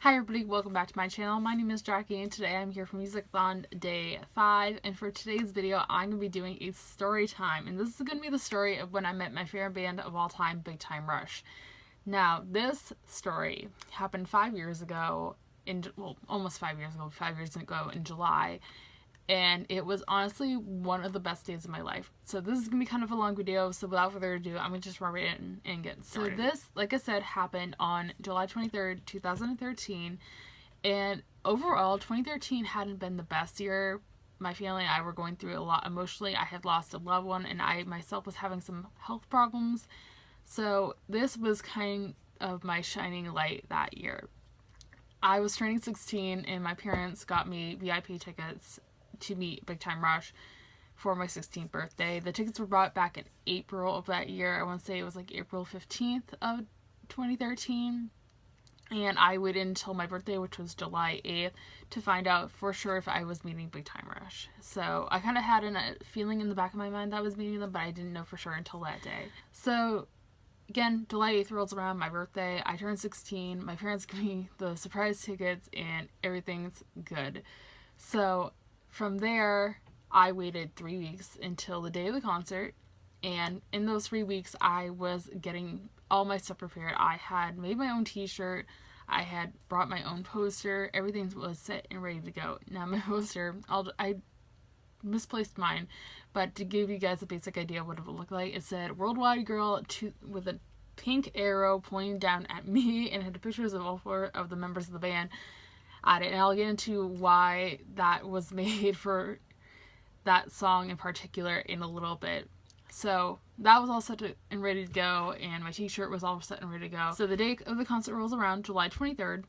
Hi everybody, welcome back to my channel. My name is Jackie and today I'm here for Musicathon Day 5, and for today's video I'm going to be doing a story time, and this is going to be the story of when I met my favorite band of all time, Big Time Rush. Now this story happened 5 years ago, almost 5 years ago, 5 years ago in July, and it was honestly one of the best days of my life. So this is going to be kind of a long video, so without further ado, I'm going to just run right in and get started. So this, like I said, happened on July 23rd, 2013, and overall, 2013 hadn't been the best year. My family and I were going through a lot emotionally. I had lost a loved one, and I myself was having some health problems. So this was kind of my shining light that year. I was turning 16, and my parents got me VIP tickets to meet Big Time Rush for my 16th birthday. The tickets were bought back in April of that year. I want to say it was like April 15th of 2013. And I waited until my birthday, which was July 8th, to find out for sure if I was meeting Big Time Rush. So I kind of had a feeling in the back of my mind that I was meeting them, but I didn't know for sure until that day. So again, July 8th rolls around, my birthday, I turn 16, my parents give me the surprise tickets, and everything's good. So from there, I waited 3 weeks until the day of the concert, and in those 3 weeks, I was getting all my stuff prepared. I had made my own t-shirt, I had brought my own poster, everything was set and ready to go. Now my poster, I misplaced mine, but to give you guys a basic idea of what it would look like, it said Worldwide Girl with a pink arrow pointing down at me, and it had pictures of all 4 of the members of the band at it, and I'll get into why that was made for that song in particular in a little bit. So that was all set and ready to go, and my t-shirt was all set and ready to go. So the day of the concert rolls around, July 23rd,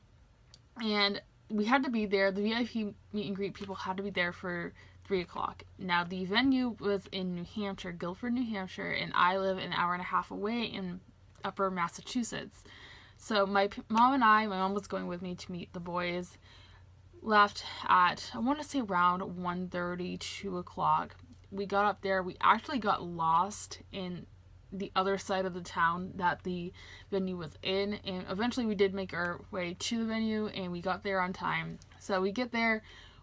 and we had to be there. The VIP meet and greet people had to be there for 3 o'clock. Now the venue was in New Hampshire, Guilford, New Hampshire, and I live an hour and a half away in Upper Massachusetts. So my mom was going with me to meet the boys, left at, I want to say around 1:30, 2 o'clock. We got up there, we actually got lost in the other side of the town that the venue was in, and eventually we did make our way to the venue, and we got there on time. So we get there,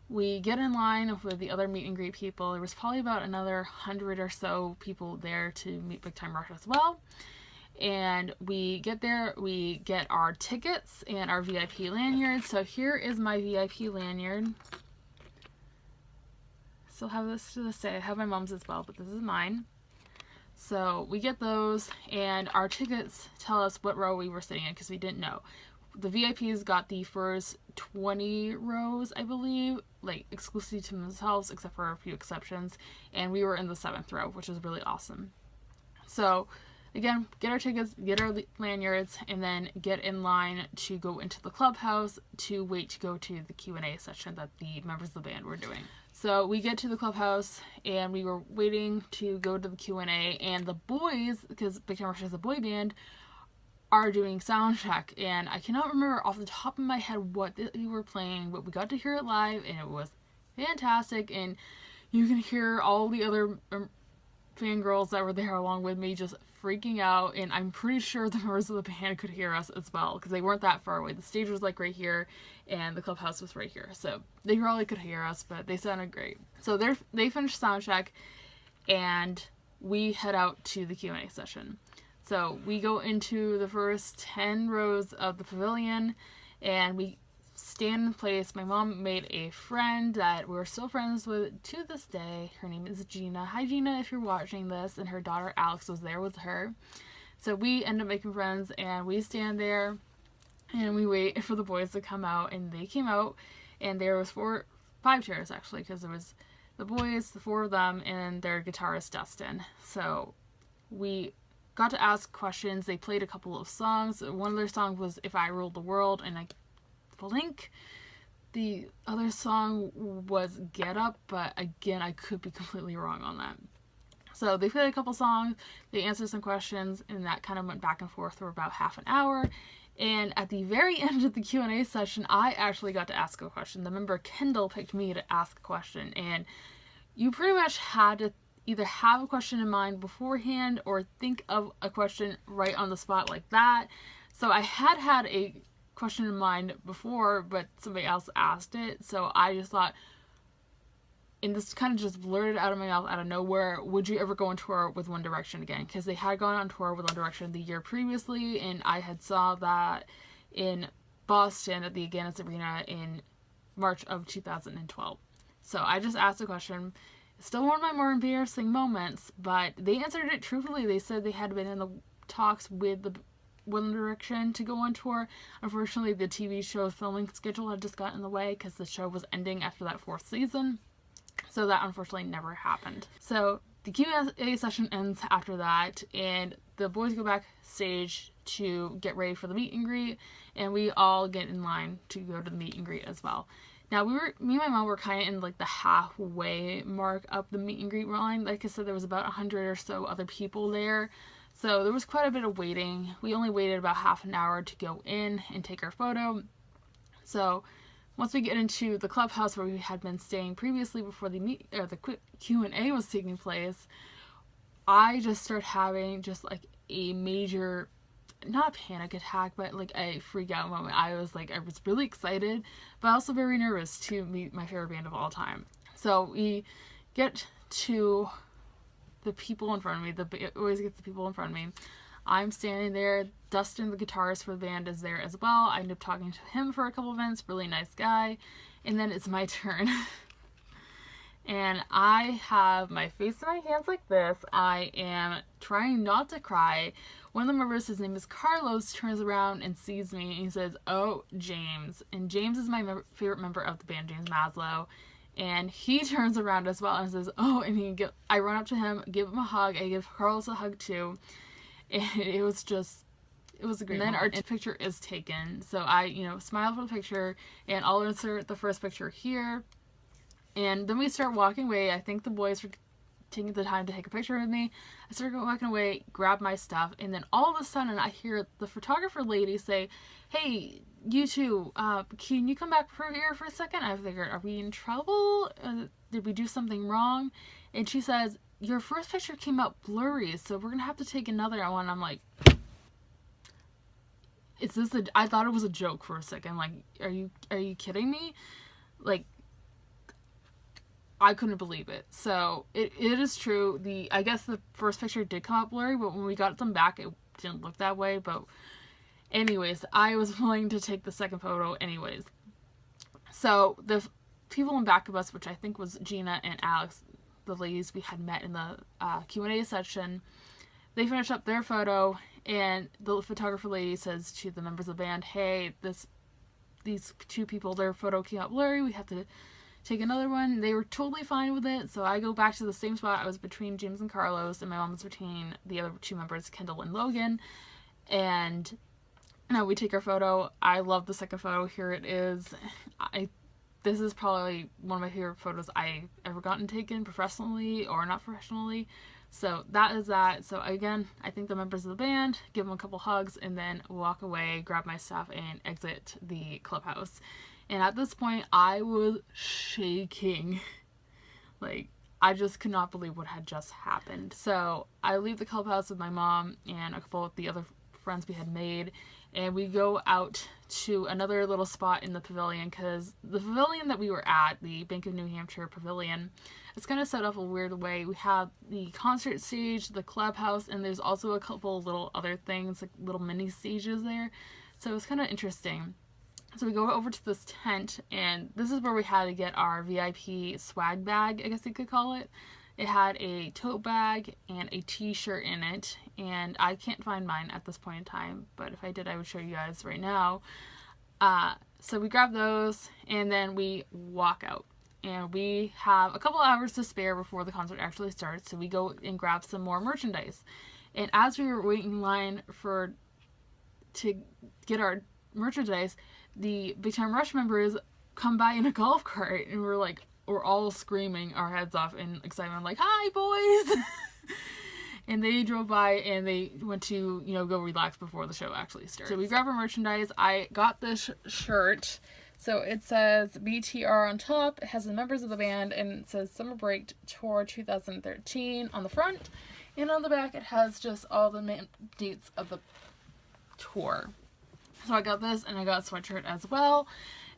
we get in line with the other meet and greet people. There was probably about another 100 or so people there to meet Big Time Rush as well. And we get there, we get our tickets and our VIP lanyards. So here is my VIP lanyard. Still have this to this day. I have my mom's as well, but this is mine. So we get those, and our tickets tell us what row we were sitting in because we didn't know. The VIPs got the first 20 rows, I believe, like exclusively to themselves, except for a few exceptions. And we were in the 7th row, which was really awesome. So again, get our tickets, get our lanyards, and then get in line to go into the clubhouse to wait to go to the Q&A session that the members of the band were doing. So we get to the clubhouse, and we were waiting to go to the Q&A, and the boys, because Big Time Rush is a boy band, are doing sound check, and I cannot remember off the top of my head what they were playing, but we got to hear it live, and it was fantastic, and you can hear all the other fangirls that were there along with me just freaking out, and I'm pretty sure the members of the band could hear us as well because they weren't that far away. The stage was like right here and the clubhouse was right here, so they probably could hear us, but they sounded great. So they finished sound check, and we head out to the Q&A session. So we go into the first 10 rows of the pavilion, and we stand in place. My mom made a friend that we're still friends with to this day. Her name is Gina. Hi Gina, if you're watching this, and her daughter Alex was there with her. So we end up making friends, and we stand there and we wait for the boys to come out, and they came out, and there was 5 chairs actually, because there was the boys, the 4 of them, and their guitarist Dustin. So we got to ask questions. They played a couple of songs. One of their songs was If I Ruled the World, and I think the other song was Get Up, but again, I could be completely wrong on that. So they played a couple songs, they answered some questions, and that kind of went back and forth for about half an hour. And at the very end of the Q&A session, I actually got to ask a question. The member Kendall picked me to ask a question, and you pretty much had to either have a question in mind beforehand or think of a question right on the spot like that. So I had a question in mind before, but somebody else asked it, so I just thought, and this kind of just blurted out of my mouth out of nowhere, would you ever go on tour with One Direction again? Because they had gone on tour with One Direction the year previously, and I had saw that in Boston at the Agganis Arena in March of 2012. So I just asked the question. Still one of my more embarrassing moments, but they answered it truthfully. They said they had been in the talks with the One Direction to go on tour. Unfortunately, the TV show filming schedule had just gotten in the way because the show was ending after that 4th season. So that unfortunately never happened. So the Q&A session ends after that, and the boys go backstage to get ready for the meet and greet, and we all get in line to go to the meet and greet as well. Now, me and my mom were kind of in like the halfway mark up the meet and greet line. Like I said, there was about 100 or so other people there. So there was quite a bit of waiting. We only waited about half an hour to go in and take our photo. So once we get into the clubhouse where we had been staying previously before the Q&A was taking place, I just started having just like a major, not a panic attack, but like a freak out moment. I was really excited, but also very nervous to meet my favorite band of all time. So we get to the people in front of me. Always get the people in front of me. I'm standing there. Dustin, the guitarist for the band, is there as well. I end up talking to him for a couple of minutes. Really nice guy. And then it's my turn. And I have my face in my hands like this. I am trying not to cry. One of the members, his name is Carlos, turns around and sees me and he says, "Oh, James." And James is my favorite member of the band, James Maslow. And he turns around as well and says, "Oh," and I run up to him, give him a hug. I give Carlos a hug too. And it was a great moment. And then our picture is taken. So I, smile for the picture, and I'll insert the first picture here. And then we start walking away. I think the boys were taking the time to take a picture with me. I started walking away, grab my stuff, and then all of a sudden I hear the photographer lady say, "Hey, you two, can you come back here for a second?" I figured, are we in trouble? Did we do something wrong? And she says, "Your first picture came out blurry, so we're gonna have to take another one." I'm like, I thought it was a joke for a second. Like, are you kidding me? Like, I couldn't believe it. So it is true. I guess the first picture did come out blurry, but when we got them back, it didn't look that way. But anyways, I was willing to take the second photo anyways. So the people in back of us, which I think was Gina and Alex, the ladies we had met in the Q&A section, they finished up their photo, and the photographer lady says to the members of the band, "Hey, these two people, their photo came out blurry. We have to take another one." They were totally fine with it. So I go back to the same spot. I was between James and Carlos, and my mom was between the other two members, Kendall and Logan. And now we take our photo. I love the second photo. Here it is. This is probably one of my favorite photos I've ever gotten taken, professionally or not professionally. So that is that. So again, I thank the members of the band, give them a couple hugs, and then walk away, grab my stuff, and exit the clubhouse. And at this point, I was shaking. Like, I just could not believe what had just happened. So I leave the clubhouse with my mom and a couple of the other friends we had made, and we go out to another little spot in the pavilion, because the pavilion that we were at, the Bank of New Hampshire pavilion, it's kind of set up a weird way. We have the concert stage, the clubhouse, and there's also a couple little other things, like little mini stages there. So it was kind of interesting. So we go over to this tent, and this is where we had to get our VIP swag bag, I guess you could call it. It had a tote bag and a t-shirt in it, and I can't find mine at this point in time, but if I did, I would show you guys right now. So we grab those, and then we walk out. And we have a couple hours to spare before the concert actually starts, so we go and grab some more merchandise. And as we were waiting in line to get our merchandise, the Big Time Rush members come by in a golf cart, and we're all screaming our heads off in excitement, like, "Hi, boys!" And they drove by, and they went to, go relax before the show actually starts. So we grab our merchandise. I got this shirt. So it says BTR on top. It has the members of the band, and it says Summer Break Tour 2013 on the front. And on the back, it has just all the dates of the tour. So I got this, and I got a sweatshirt as well.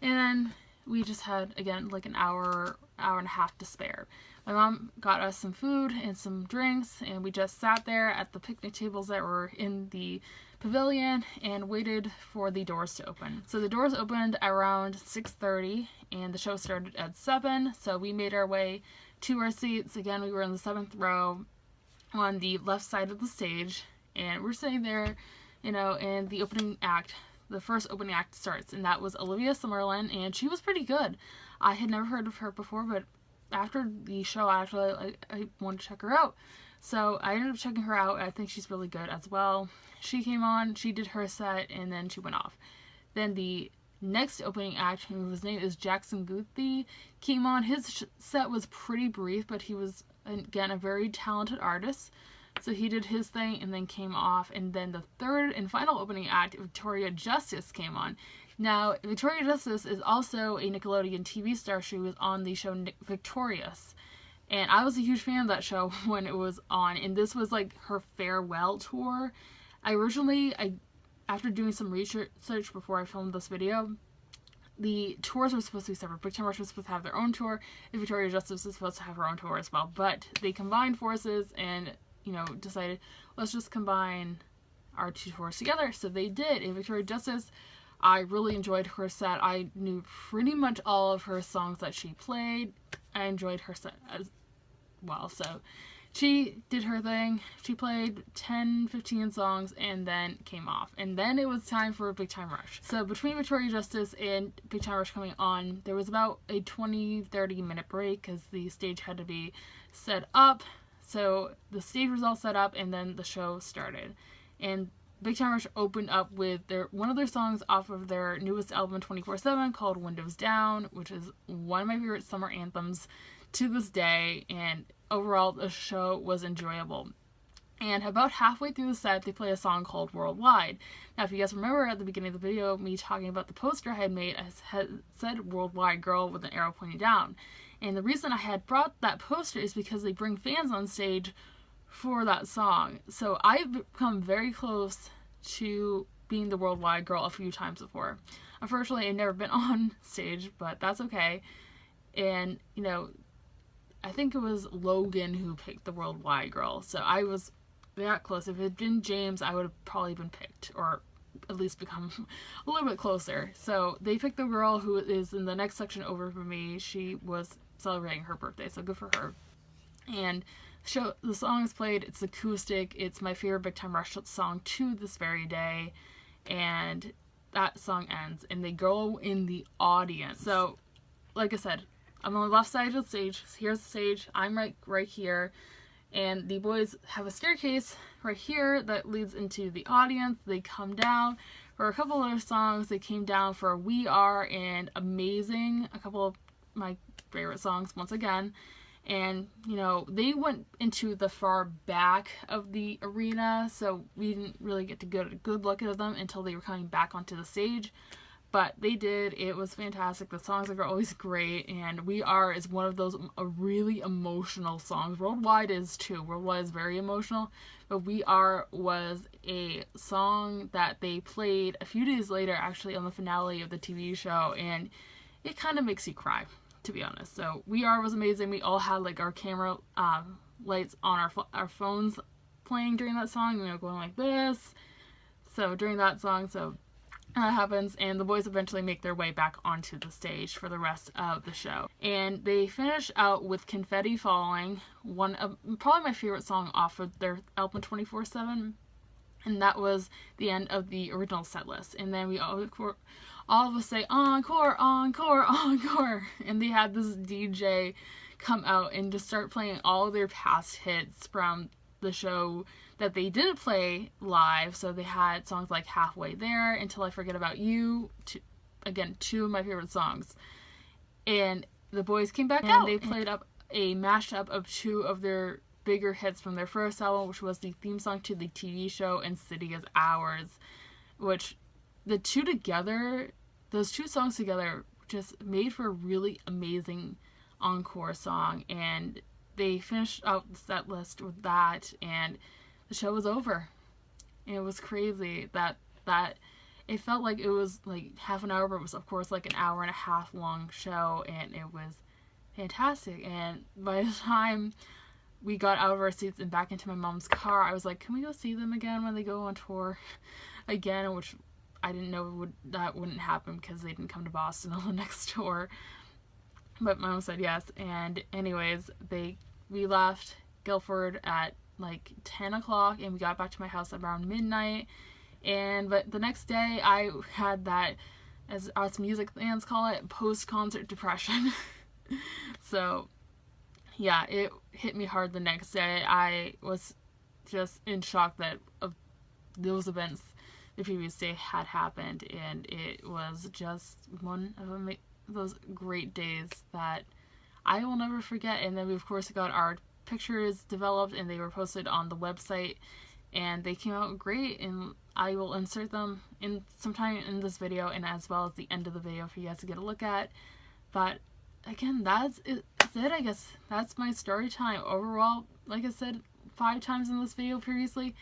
And then we just had, again, like an hour and a half to spare. My mom got us some food and some drinks, and we just sat there at the picnic tables that were in the pavilion and waited for the doors to open. So the doors opened around 6:30, and the show started at 7. So we made our way to our seats. Again, we were in the 7th row on the left side of the stage, and we're sitting there, you know, and the first opening act starts, and that was Olivia Summerlin, and she was pretty good. I had never heard of her before, but after the show, I wanted to check her out. So I ended up checking her out. I think she's really good as well. She came on, she did her set, and then she went off. Then the next opening act, whose name is Jackson Guthrie, came on. His set was pretty brief, but he was, again, a very talented artist. So he did his thing and then came off. And then the third and final opening act, Victoria Justice, came on. Now, Victoria Justice is also a Nickelodeon TV star. She was on the show Victorious. And I was a huge fan of that show when it was on. And this was like her farewell tour. After doing some research before I filmed this video, the tours were supposed to be separate. Big Time Rush was supposed to have their own tour, and Victoria Justice was supposed to have her own tour as well. But they combined forces and, you know, decided, let's just combine our two tours together. So they did. And Victoria Justice, I really enjoyed her set. I knew pretty much all of her songs that she played. I enjoyed her set as well. So she did her thing. She played 10-15 songs and then came off. And then it was time for Big Time Rush. So between Victoria Justice and Big Time Rush coming on, there was about a 20-30 minute break because the stage had to be set up. So the stage was all set up, and then the show started. And Big Time Rush opened up with one of their songs off of their newest album, 24/7, called Windows Down, which is one of my favorite summer anthems to this day. And overall, the show was enjoyable. And about halfway through the set, they play a song called Worldwide. Now, if you guys remember at the beginning of the video, me talking about the poster I had made, I had said Worldwide Girl with an arrow pointing down. And the reason I had brought that poster is because they bring fans on stage for that song. So I've become very close to being the Worldwide Girl a few times before. Unfortunately, I've never been on stage, but that's okay. And, you know, I think it was Logan who picked the Worldwide Girl. So I was that close. If it had been James, I would have probably been picked, or at least become a little bit closer. So they picked the girl who is in the next section over from me. She was celebrating her birthday, so good for her. And the song is played. It's acoustic. It's my favorite Big Time Rush song to this very day. And that song ends, and they go in the audience. So, like I said, I'm on the left side of the stage. Here's the stage. I'm right here. And the boys have a staircase right here that leads into the audience. They come down for a couple other songs. They came down for We Are and Amazing, a couple of my favorite songs once again. And, you know, they went into the far back of the arena, so we didn't really get to get a good look at them until they were coming back onto the stage. But they did. It was fantastic. The songs are always great, and We Are is one of those really emotional songs. Worldwide is too. Worldwide is very emotional, but We Are was a song that they played a few days later, actually, on the finale of the TV show, and it kind of makes you cry, to be honest. So We Are was amazing. We all had like our camera lights on our phones playing during that song, you know, going like this. So during that song, so that happens, and the boys eventually make their way back onto the stage for the rest of the show. And they finish out with Confetti Falling, one of probably my favorite song off of their album 24/7, and that was the end of the original set list. And then we all of us say encore, encore, encore, and they had this DJ come out and just start playing all of their past hits from the show that they didn't play live. So they had songs like Halfway There, Until I Forget About You, again, two of my favorite songs. And the boys came back out. They played up a mashup of two of their bigger hits from their first album, which was the theme song to the TV show and City Is Ours, which those two songs together just made for a really amazing encore song. And they finished out the set list with that, and the show was over. And it was crazy that it felt like it was like half an hour, but it was of course like an hour and a half long show, and it was fantastic. And by the time we got out of our seats and back into my mom's car, I was like, can we go see them again when they go on tour again? Which I didn't know that wouldn't happen because they didn't come to Boston on the next tour. But my mom said yes. And anyways, we left Guilford at like 10 o'clock and we got back to my house around midnight. But the next day I had that, as us music fans call it, post-concert depression. So yeah, it hit me hard the next day. I was just in shock that those events the previous day had happened, and it was just one of those great days that I will never forget. And then we of course got our pictures developed and they were posted on the website, and they came out great, and I will insert them in sometime in this video and as well as the end of the video for you guys to get a look at. But again, that's it, I guess. That's my story time. Overall, like I said 5 times in this video previously,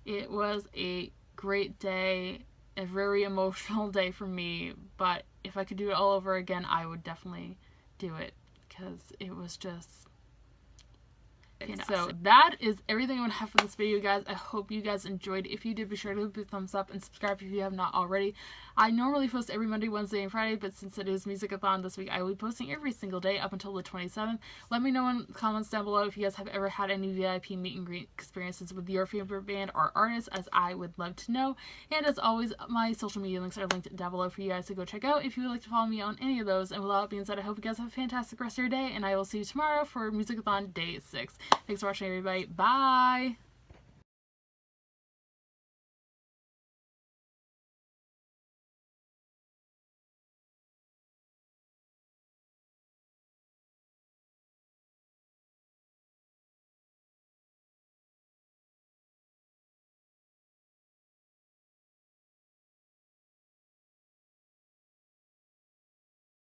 it was a great day, a very emotional day for me, but if I could do it all over again, I would definitely do it because it was just fantastic. So that is everything I want to have for this video, guys. I hope you guys enjoyed. If you did, be sure to leave a thumbs up and subscribe if you have not already. I normally post every Monday, Wednesday, and Friday, but since it is Music-a-thon this week, I will be posting every single day up until the 27th. Let me know in the comments down below if you guys have ever had any VIP meet and greet experiences with your favorite band or artist, as I would love to know. And as always, my social media links are linked down below for you guys to go check out if you would like to follow me on any of those. And with all that being said, I hope you guys have a fantastic rest of your day, and I will see you tomorrow for Music-a-thon Day 6. Thanks for watching, everybody. Bye!